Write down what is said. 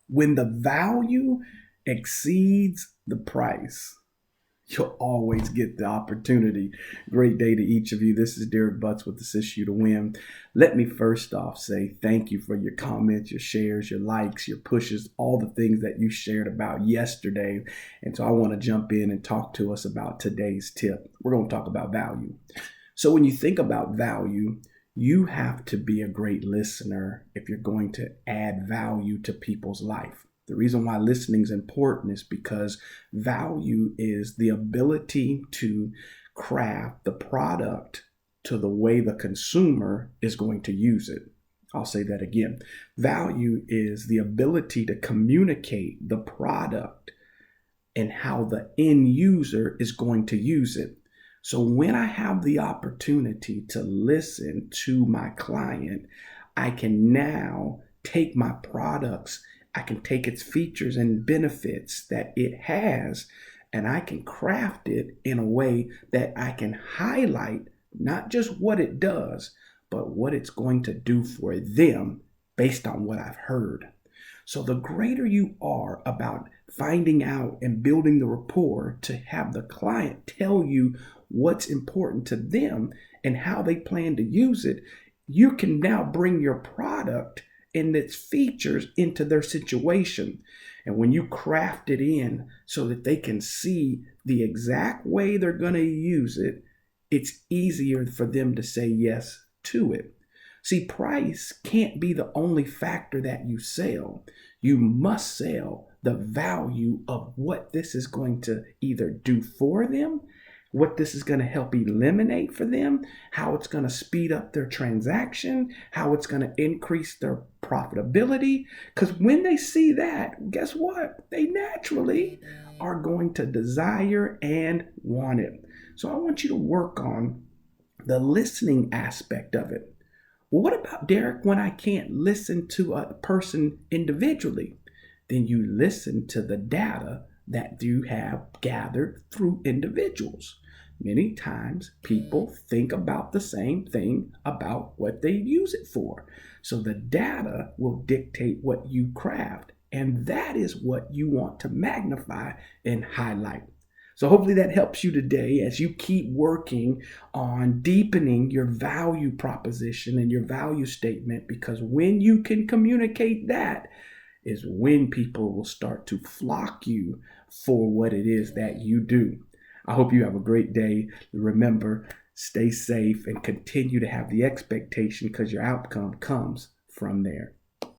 When the value exceeds the price, you'll always get the opportunity. Great day to each of you. This is Derek Butts with Assist You to Win. Let me first off say thank you for your comments, your shares, your likes, your pushes, all the things that you shared about yesterday. And so I want to jump in and talk to us about today's tip. We're going to talk about value. So when you think about value, you have to be a great listener if you're going to add value to people's life. The reason why listening is important is because value is the ability to craft the product to the way the consumer is going to use it. I'll say that again. Value is the ability to communicate the product and how the end user is going to use it. So when I have the opportunity to listen to my client, I can now take my products, I can take its features and benefits that it has, and I can craft it in a way that I can highlight not just what it does, but what it's going to do for them based on what I've heard. So the greater you are about finding out and building the rapport to have the client tell you what's important to them and how they plan to use it, you can now bring your product and its features into their situation. And when you craft it in so that they can see the exact way they're going to use it, it's easier for them to say yes to it. See, price can't be the only factor that you sell. You must sell the value of what this is going to either do for them, what this is going to help eliminate for them, how it's going to speed up their transaction, how it's going to increase their profitability. Because when they see that, guess what? They naturally are going to desire and want it. So I want you to work on the listening aspect of it. Well, what about, Derek, when I can't listen to a person individually? Then you listen to the data that you have gathered through individuals. Many times people think about the same thing about what they use it for. So the data will dictate what you craft, and that is what you want to magnify and highlight. So hopefully that helps you today as you keep working on deepening your value proposition and your value statement, because when you can communicate that is when people will start to flock you for what it is that you do. I hope you have a great day. Remember, stay safe and continue to have the expectation, because your outcome comes from there.